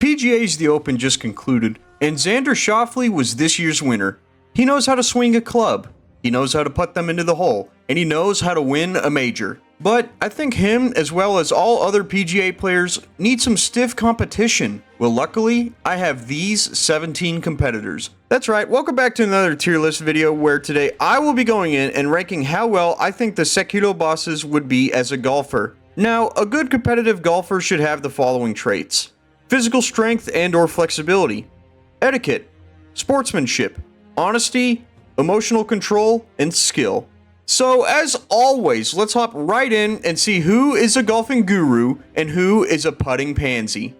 PGA's The Open just concluded, and Xander Schauffele was this year's winner. He knows how to swing a club, he knows how to put them into the hole, and he knows how to win a major. But I think him, as well as all other PGA players, need some stiff competition. Well, luckily, I have these 17 competitors. That's right, welcome back to another tier list video where today I will be going in and ranking how well I think the Sekiro bosses would be as a golfer. Now, a good competitive golfer should have the following traits: physical strength and or flexibility, etiquette, sportsmanship, honesty, emotional control, and skill. So as always, let's hop right in and see who is a golfing guru and who is a putting pansy.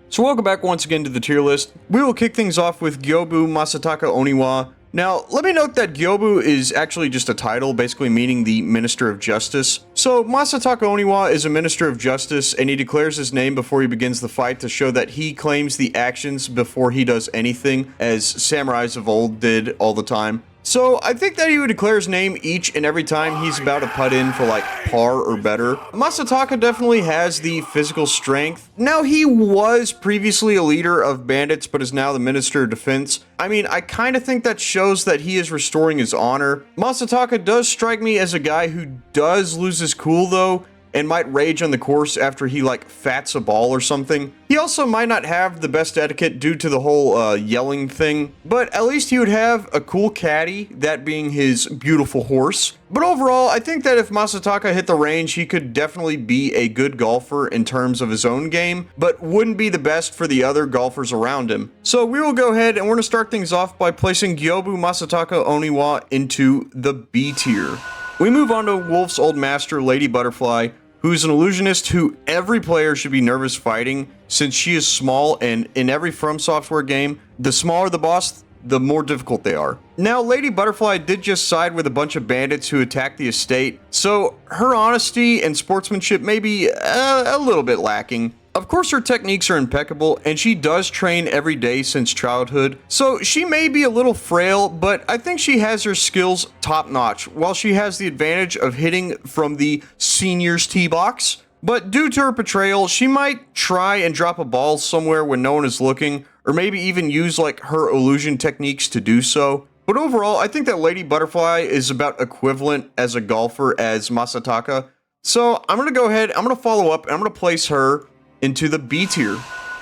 So welcome back once again to the tier list. We will kick things off with Gyobu Masataka Oniwa. Now, let me note that Gyobu is actually just a title, basically meaning the Minister of Justice. So, Masataka Oniwa is a Minister of Justice, and he declares his name before he begins the fight to show that he claims the actions before he does anything, as samurais of old did all the time. So, I think that he would declare his name each and every time he's about to putt in for like par or better. Masataka definitely has the physical strength. Now, he was previously a leader of bandits, but is now the Minister of Defense. I mean, I kind of think that shows that he is restoring his honor. Masataka does strike me as a guy who does lose his cool though, and might rage on the course after he like fats a ball or something. He also might not have the best etiquette due to the whole yelling thing, but at least he would have a cool caddy, that being his beautiful horse. But overall, I think that if Masataka hit the range, he could definitely be a good golfer in terms of his own game, but wouldn't be the best for the other golfers around him. So we will go ahead and we're going to start things off by placing Gyobu Masataka Oniwa into the B tier. We move on to Wolf's old master, Lady Butterfly, who's an illusionist who every player should be nervous fighting since she is small, and in every fromsoftware game, the smaller the boss, the more difficult they are. Now, Lady Butterfly did just side with a bunch of bandits who attacked the estate, so her honesty and sportsmanship may be a little bit lacking. Of course, her techniques are impeccable, and she does train every day since childhood, so she may be a little frail, but I think she has her skills top-notch, while she has the advantage of hitting from the seniors tee box. But due to her portrayal, she might try and drop a ball somewhere when no one is looking, or maybe even use like her illusion techniques to do so. But overall, I think that Lady Butterfly is about equivalent as a golfer as Masataka, so I'm going to go ahead, I'm going to follow up, and I'm going to place her into the B tier.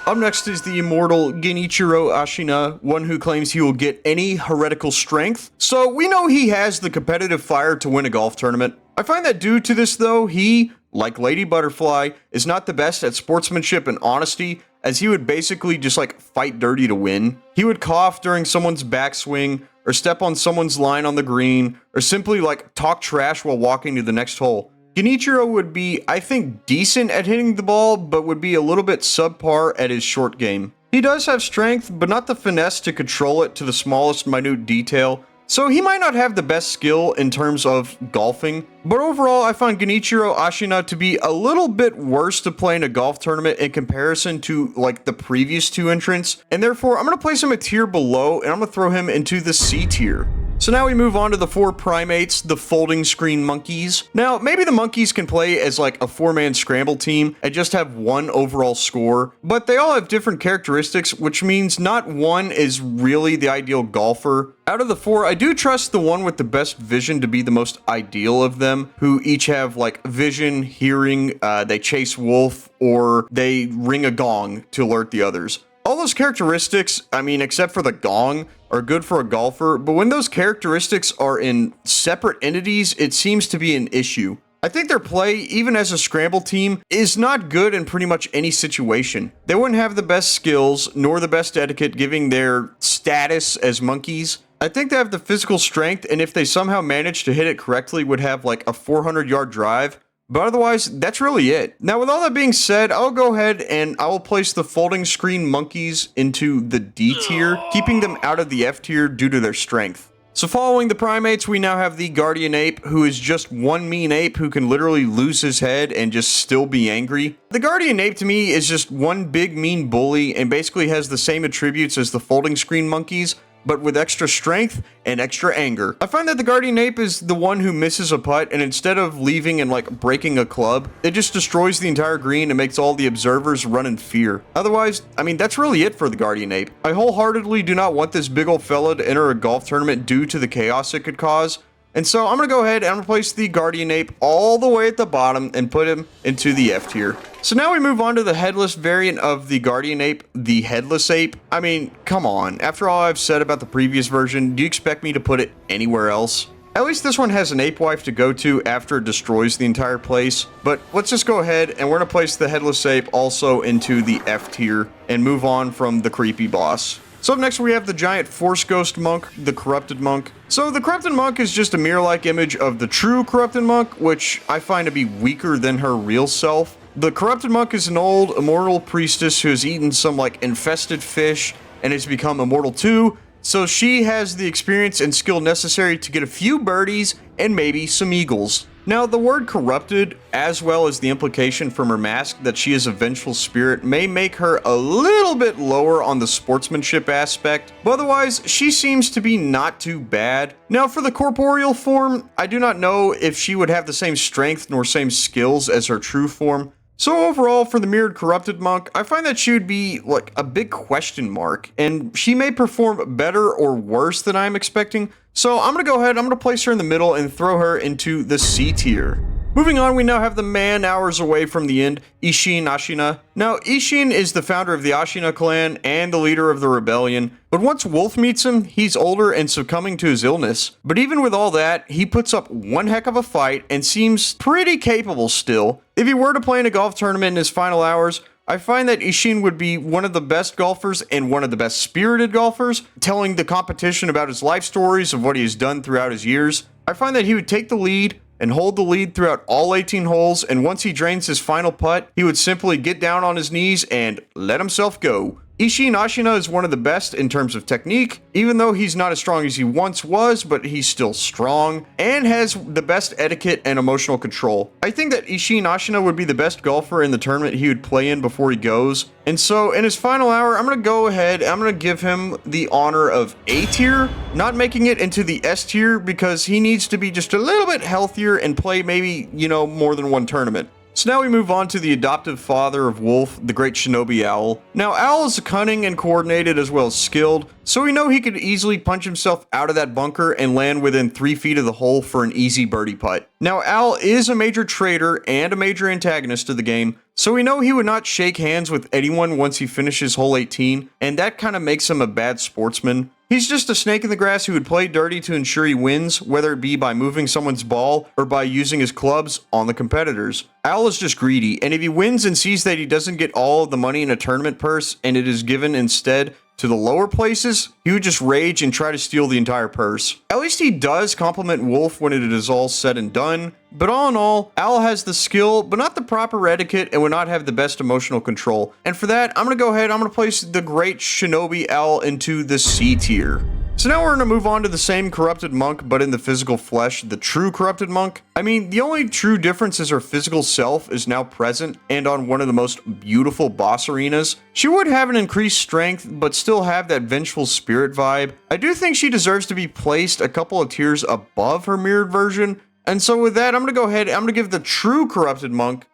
Up next is the immortal Genichiro Ashina, one who claims he will get any heretical strength. So we know he has the competitive fire to win a golf tournament. I find that due to this though, he, like Lady Butterfly, is not the best at sportsmanship and honesty, as he would basically just like fight dirty to win. He would cough during someone's backswing, or step on someone's line on the green, or simply like talk trash while walking to the next hole. Genichiro would be, I think, decent at hitting the ball, but would be a little bit subpar at his short game. He does have strength, but not the finesse to control it to the smallest minute detail, so he might not have the best skill in terms of golfing. But overall, I find Genichiro Ashina to be a little bit worse to play in a golf tournament in comparison to like the previous two entrants, and therefore I'm going to place him a tier below, and I'm going to throw him into the C tier. So now we move on to the four primates, the folding screen monkeys. Now, maybe the monkeys can play as like a four-man scramble team and just have one overall score, but they all have different characteristics, which means not one is really the ideal golfer. Out of the four, I do trust the one with the best vision to be the most ideal of them, who each have like vision, hearing, they chase wolf, or they ring a gong to alert the others. All those characteristics, I mean, except for the gong, are good for a golfer, but when those characteristics are in separate entities, it seems to be an issue. I think their play, even as a scramble team, is not good in pretty much any situation. They wouldn't have the best skills, nor the best etiquette, giving their status as monkeys. I think they have the physical strength, and if they somehow manage to hit it correctly, would have like a 400-yard drive. But otherwise, that's really it. Now, with all that being said, I'll go ahead and I will place the folding screen monkeys into the D tier, keeping them out of the F tier due to their strength. So following the primates, we now have the Guardian Ape, who is just one mean ape who can literally lose his head and just still be angry. The Guardian Ape to me is just one big mean bully and basically has the same attributes as the folding screen monkeys, but with extra strength and extra anger. I find that the Guardian Ape is the one who misses a putt, and instead of leaving and like breaking a club, it just destroys the entire green and makes all the observers run in fear. Otherwise, I mean, that's really it for the Guardian Ape. I wholeheartedly do not want this big old fella to enter a golf tournament due to the chaos it could cause. And so I'm going to go ahead and replace the Guardian Ape all the way at the bottom and put him into the F tier. So now we move on to the headless variant of the Guardian Ape, the Headless Ape. I mean, come on. After all I've said about the previous version, do you expect me to put it anywhere else? At least this one has an ape wife to go to after it destroys the entire place. But let's just go ahead and we're going to place the Headless Ape also into the F tier and move on from the creepy boss. So up next we have the giant Force Ghost Monk, the Corrupted Monk. So the Corrupted Monk is just a mirror-like image of the true Corrupted Monk, which I find to be weaker than her real self. The Corrupted Monk is an old, immortal priestess who has eaten some like infested fish and has become immortal too. So she has the experience and skill necessary to get a few birdies and maybe some eagles. Now, the word corrupted, as well as the implication from her mask that she is a vengeful spirit, may make her a little bit lower on the sportsmanship aspect, but otherwise, she seems to be not too bad. Now, for the corporeal form, I do not know if she would have the same strength nor same skills as her true form. So overall, for the mirrored Corrupted Monk, I find that she would be like a big question mark, and she may perform better or worse than I'm expecting. So I'm going to go ahead, I'm going to place her in the middle and throw her into the C tier. Moving on, we now have the man hours away from the end, Isshin Ashina. Now, Isshin is the founder of the Ashina clan and the leader of the rebellion, but once Wolf meets him, he's older and succumbing to his illness. But even with all that, he puts up one heck of a fight and seems pretty capable still. If he were to play in a golf tournament in his final hours, I find that Isshin would be one of the best golfers and one of the best spirited golfers, telling the competition about his life stories of what he has done throughout his years. I find that he would take the lead and hold the lead throughout all 18 holes, and once he drains his final putt, he would simply get down on his knees and let himself go. Isshin Ashina is one of the best in terms of technique, even though he's not as strong as he once was, but he's still strong, and has the best etiquette and emotional control. I think that Isshin Ashina would be the best golfer in the tournament he would play in before he goes, and so in his final hour, I'm going to go ahead, I'm going to give him the honor of A tier, not making it into the S tier because he needs to be just a little bit healthier and play maybe, more than one tournament. So now we move on to the adoptive father of Wolf, the great Shinobi Owl. Now, Owl is cunning and coordinated as well as skilled, so we know he could easily punch himself out of that bunker and land within 3 feet of the hole for an easy birdie putt. Now, Owl is a major traitor and a major antagonist of the game, so we know he would not shake hands with anyone once he finishes hole 18, and that kind of makes him a bad sportsman. He's just a snake in the grass who would play dirty to ensure he wins, whether it be by moving someone's ball or by using his clubs on the competitors. Owl is just greedy, and if he wins and sees that he doesn't get all of the money in a tournament purse and it is given instead to the lower places, he would just rage and try to steal the entire purse. At least he does compliment Wolf when it is all said and done, but all in all, Owl has the skill, but not the proper etiquette and would not have the best emotional control. And for that, I'm going to go ahead, I'm going to place the great Shinobi Owl into the C tier. So now we're going to move on to the same Corrupted Monk, but in the physical flesh, the true Corrupted Monk. I mean, the only true difference is her physical self is now present and on one of the most beautiful boss arenas. She would have an increased strength, but still have that vengeful spirit vibe. I do think she deserves to be placed a couple of tiers above her mirrored version. And so with that, I'm going to go ahead, I'm going to give the true Corrupted Monk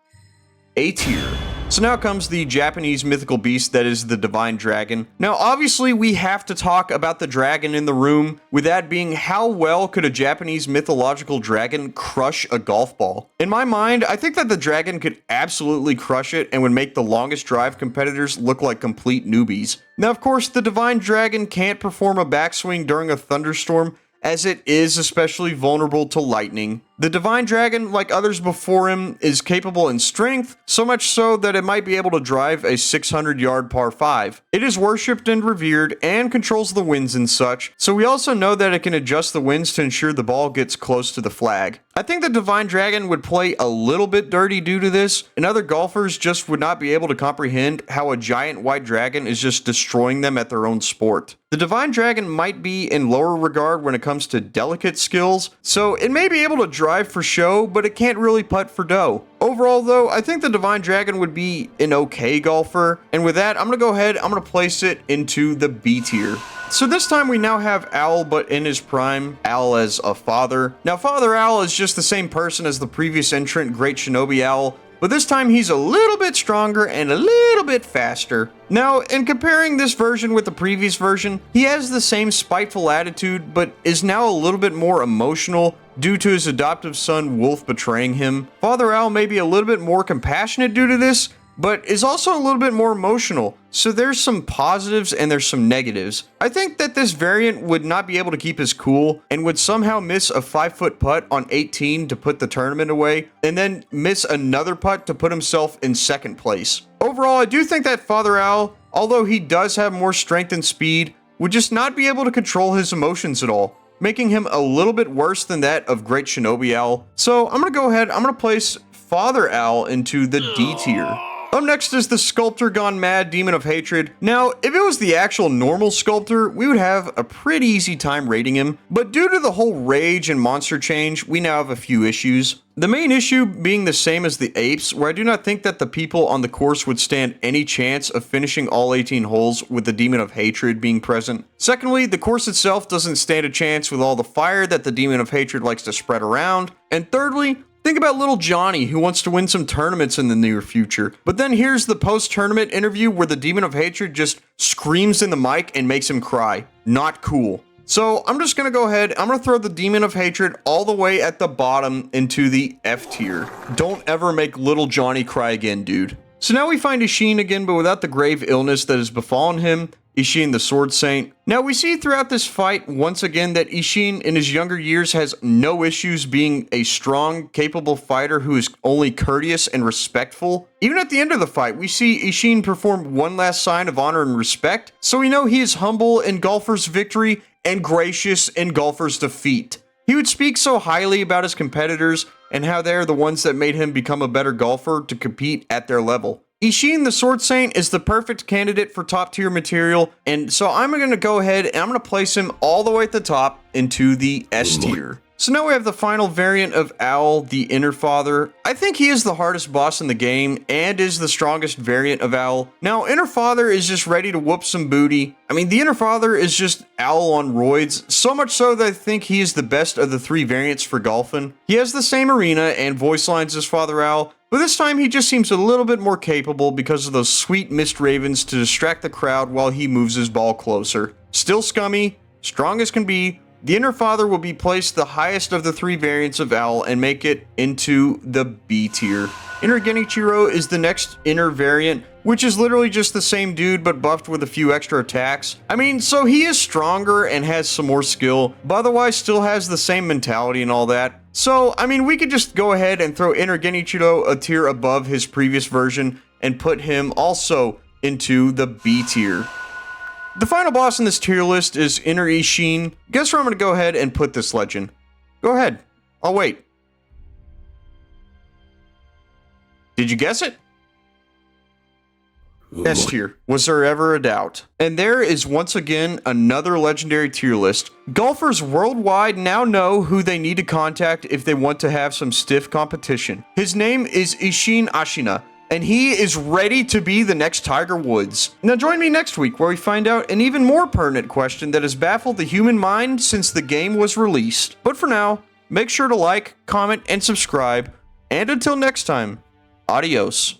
A tier. So now comes the Japanese mythical beast that is the Divine Dragon. Now, obviously, we have to talk about the dragon in the room, with that being how well could a Japanese mythological dragon crush a golf ball? In my mind, I think that the dragon could absolutely crush it and would make the longest drive competitors look like complete newbies. Now, of course, the Divine Dragon can't perform a backswing during a thunderstorm, as it is especially vulnerable to lightning. The Divine Dragon, like others before him, is capable in strength, so much so that it might be able to drive a 600-yard par 5. It is worshipped and revered, and controls the winds and such, so we also know that it can adjust the winds to ensure the ball gets close to the flag. I think the Divine Dragon would play a little bit dirty due to this, and other golfers just would not be able to comprehend how a giant white dragon is just destroying them at their own sport. The Divine Dragon might be in lower regard when it comes to delicate skills, so it may be able to drive for show, but it can't really putt for dough. Overall though, I think the Divine Dragon would be an okay golfer, and with that, I'm going to go ahead, I'm going to place it into the B tier. So this time we now have Owl, but in his prime, Owl as a father. Now Father Owl is just the same person as the previous entrant, Great Shinobi Owl, but this time he's a little bit stronger and a little bit faster. Now, in comparing this version with the previous version, he has the same spiteful attitude, but is now a little bit more emotional due to his adoptive son Wolf betraying him. Father Owl may be a little bit more compassionate due to this, but is also a little bit more emotional. So there's some positives and there's some negatives. I think that this variant would not be able to keep his cool and would somehow miss a 5-foot putt on 18 to put the tournament away, and then miss another putt to put himself in second place. Overall, I do think that Father Owl, although he does have more strength and speed, would just not be able to control his emotions at all, making him a little bit worse than that of Great Shinobi Owl. So I'm gonna go ahead, I'm gonna place Father Owl into the D tier. Up next is the Sculptor Gone Mad Demon of Hatred. Now, if it was the actual normal Sculptor, we would have a pretty easy time rating him, but due to the whole rage and monster change, we now have a few issues. The main issue being the same as the apes, where I do not think that the people on the course would stand any chance of finishing all 18 holes with the Demon of Hatred being present. Secondly, the course itself doesn't stand a chance with all the fire that the Demon of Hatred likes to spread around. And thirdly, think about little Johnny, who wants to win some tournaments in the near future. But then here's the post-tournament interview where the Demon of Hatred just screams in the mic and makes him cry. Not cool. So I'm just gonna go ahead, I'm gonna throw the Demon of Hatred all the way at the bottom into the F tier. Don't ever make little Johnny cry again, dude. So now we find Isshin again, but without the grave illness that has befallen him. Isshin the Sword Saint. Now we see throughout this fight once again that Isshin in his younger years has no issues being a strong, capable fighter who is only courteous and respectful. Even at the end of the fight, we see Isshin perform one last sign of honor and respect, so we know he is humble in Golfer's victory and gracious in Golfer's defeat. He would speak so highly about his competitors and how they're the ones that made him become a better golfer to compete at their level. Isshin the Sword Saint is the perfect candidate for top tier material, and so I'm going to go ahead and I'm going to place him all the way at the top into the S tier. So now we have the final variant of Owl, the Inner Father. I think he is the hardest boss in the game and is the strongest variant of Owl. Now, Inner Father is just ready to whoop some booty. I mean, the Inner Father is just Owl on roids, so much so that I think he is the best of the 3 variants for golfing. He has the same arena and voice lines as Father Owl, but this time he just seems a little bit more capable because of those sweet mist ravens to distract the crowd while he moves his ball closer. Still scummy, strong as can be, the Inner Father will be placed the highest of the 3 variants of Owl and make it into the B tier. Inner Genichiro is the next inner variant, which is literally just the same dude but buffed with a few extra attacks. I mean, so he is stronger and has some more skill, but otherwise still has the same mentality and all that. So, I mean, we could just go ahead and throw Inner Genichiro a tier above his previous version and put him also into the B tier. The final boss in this tier list is Inner Isshin. Guess where I'm going to go ahead and put this legend? Go ahead. I'll wait. Did you guess it? S tier. Was there ever a doubt? And there is once again another legendary tier list. Golfers worldwide now know who they need to contact if they want to have some stiff competition. His name is Isshin Ashina, and he is ready to be the next Tiger Woods. Now join me next week where we find out an even more pertinent question that has baffled the human mind since the game was released. But for now, make sure to like, comment, and subscribe. And until next time, adios.